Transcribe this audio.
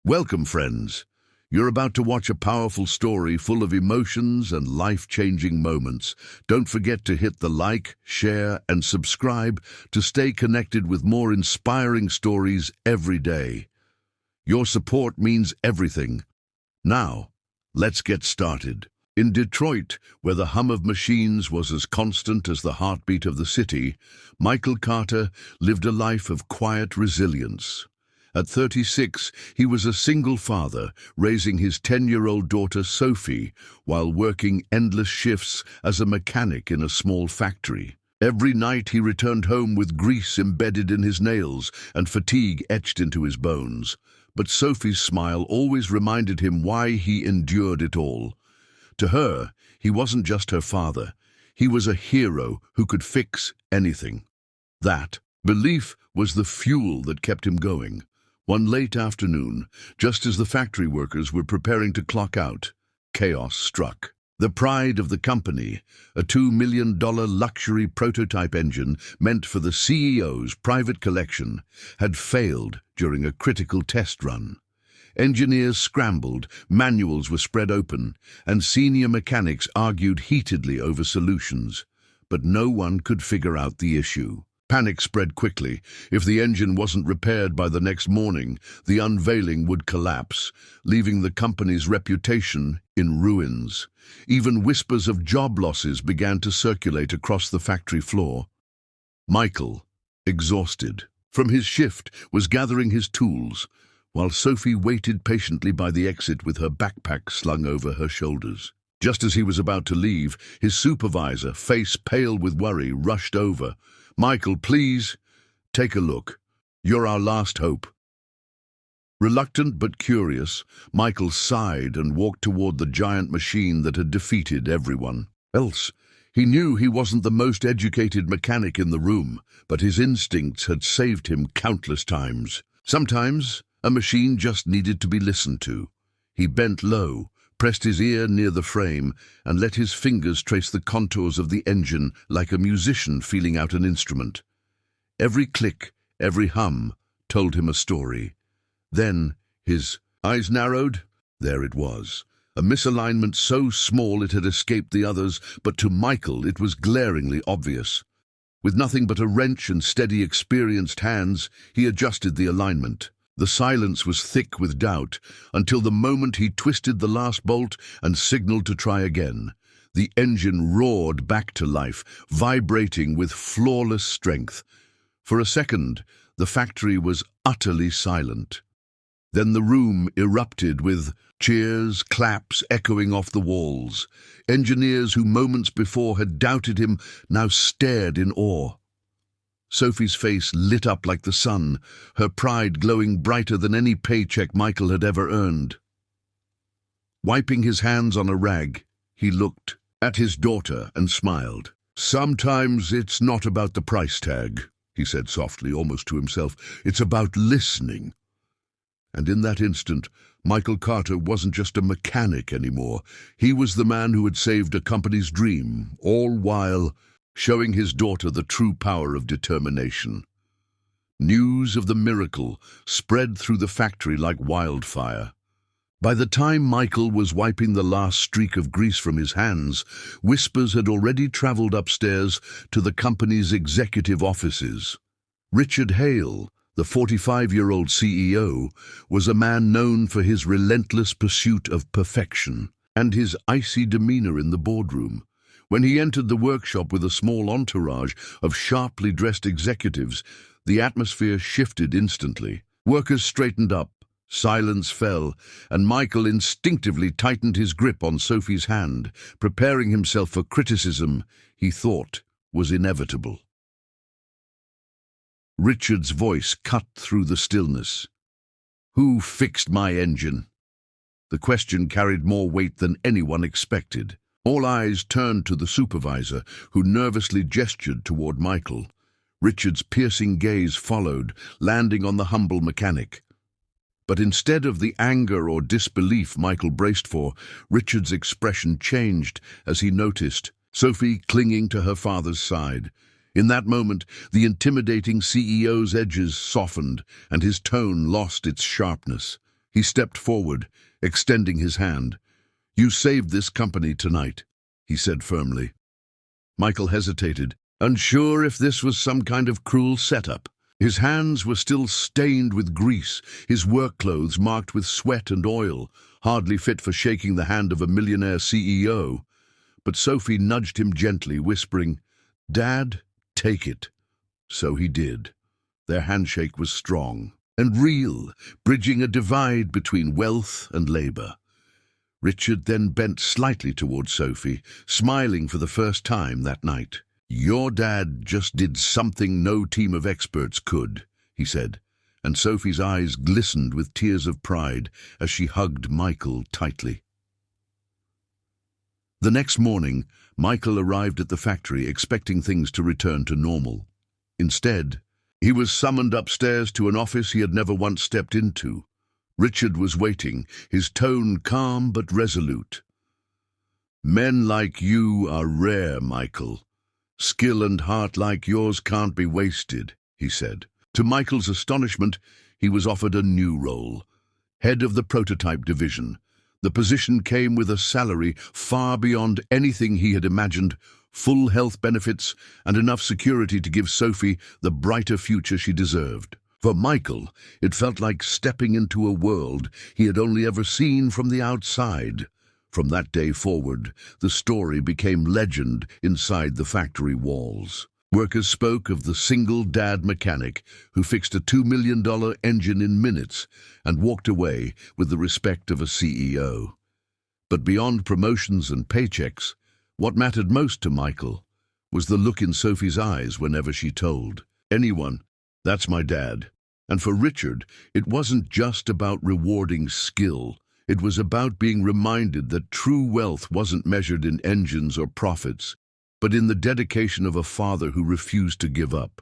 Welcome, friends. You're about to watch a powerful story full of emotions and life-changing moments. Don't forget to hit the like, share, and subscribe to stay connected with more inspiring stories every day. Your support means everything. Now, let's get started. In Detroit, where the hum of machines was as constant as the heartbeat of the city, Michael Carter lived a life of quiet resilience. At 36, he was a single father, raising his 10-year-old daughter Sophie while working endless shifts as a mechanic in a small factory. Every night he returned home with grease embedded in his nails and fatigue etched into his bones. But Sophie's smile always reminded him why he endured it all. To her, he wasn't just her father. He was a hero who could fix anything. That belief was the fuel that kept him going. One late afternoon, just as the factory workers were preparing to clock out, chaos struck. The pride of the company, a $2 million luxury prototype engine meant for the CEO's private collection, had failed during a critical test run. Engineers scrambled, manuals were spread open, and senior mechanics argued heatedly over solutions. But no one could figure out the issue. Panic spread quickly. If the engine wasn't repaired by the next morning, the unveiling would collapse, leaving the company's reputation in ruins. Even whispers of job losses began to circulate across the factory floor. Michael, exhausted from his shift, was gathering his tools, while Sophie waited patiently by the exit with her backpack slung over her shoulders. Just as he was about to leave, his supervisor, face pale with worry, rushed over. "Michael, please, take a look. You're our last hope." Reluctant but curious, Michael sighed and walked toward the giant machine that had defeated everyone else. He knew he wasn't the most educated mechanic in the room, but his instincts had saved him countless times. Sometimes, a machine just needed to be listened to. He bent low, pressed his ear near the frame, and let his fingers trace the contours of the engine like a musician feeling out an instrument. Every click, every hum, told him a story. Then, his eyes narrowed. There it was. A misalignment so small it had escaped the others, but to Michael it was glaringly obvious. With nothing but a wrench and steady, experienced hands, he adjusted the alignment. The silence was thick with doubt, until the moment he twisted the last bolt and signaled to try again. The engine roared back to life, vibrating with flawless strength. For a second, the factory was utterly silent. Then the room erupted with cheers, claps echoing off the walls. Engineers who moments before had doubted him now stared in awe. Sophie's face lit up like the sun, her pride glowing brighter than any paycheck Michael had ever earned. Wiping his hands on a rag, he looked at his daughter and smiled. "Sometimes it's not about the price tag," he said softly, almost to himself. "It's about listening." And in that instant, Michael Carter wasn't just a mechanic anymore. He was the man who had saved a company's dream, all while showing his daughter the true power of determination. News of the miracle spread through the factory like wildfire. By the time Michael was wiping the last streak of grease from his hands, whispers had already traveled upstairs to the company's executive offices. Richard Hale, the 45-year-old CEO, was a man known for his relentless pursuit of perfection and his icy demeanor in the boardroom. When he entered the workshop with a small entourage of sharply dressed executives, the atmosphere shifted instantly. Workers straightened up, silence fell, and Michael instinctively tightened his grip on Sophie's hand, preparing himself for criticism he thought was inevitable. Richard's voice cut through the stillness. "Who fixed my engine?" The question carried more weight than anyone expected. All eyes turned to the supervisor, who nervously gestured toward Michael. Richard's piercing gaze followed, landing on the humble mechanic. But instead of the anger or disbelief Michael braced for, Richard's expression changed as he noticed Sophie clinging to her father's side. In that moment, the intimidating CEO's edges softened, and his tone lost its sharpness. He stepped forward, extending his hand. "You saved this company tonight," he said firmly. Michael hesitated, unsure if this was some kind of cruel setup. His hands were still stained with grease, his work clothes marked with sweat and oil, hardly fit for shaking the hand of a millionaire CEO. But Sophie nudged him gently, whispering, "Dad, take it." So he did. Their handshake was strong and real, bridging a divide between wealth and labor. Richard then bent slightly toward Sophie, smiling for the first time that night. "Your dad just did something no team of experts could," he said, and Sophie's eyes glistened with tears of pride as she hugged Michael tightly. The next morning, Michael arrived at the factory expecting things to return to normal. Instead, he was summoned upstairs to an office he had never once stepped into. Richard was waiting, his tone calm but resolute. "Men like you are rare, Michael. Skill and heart like yours can't be wasted," he said. To Michael's astonishment, he was offered a new role, head of the prototype division. The position came with a salary far beyond anything he had imagined, full health benefits, and enough security to give Sophie the brighter future she deserved. For Michael, it felt like stepping into a world he had only ever seen from the outside. From that day forward, the story became legend inside the factory walls. Workers spoke of the single dad mechanic who fixed a $2 million engine in minutes and walked away with the respect of a CEO. But beyond promotions and paychecks, what mattered most to Michael was the look in Sophie's eyes whenever she told anyone, "That's my dad." And for Richard, it wasn't just about rewarding skill. It was about being reminded that true wealth wasn't measured in engines or profits, but in the dedication of a father who refused to give up.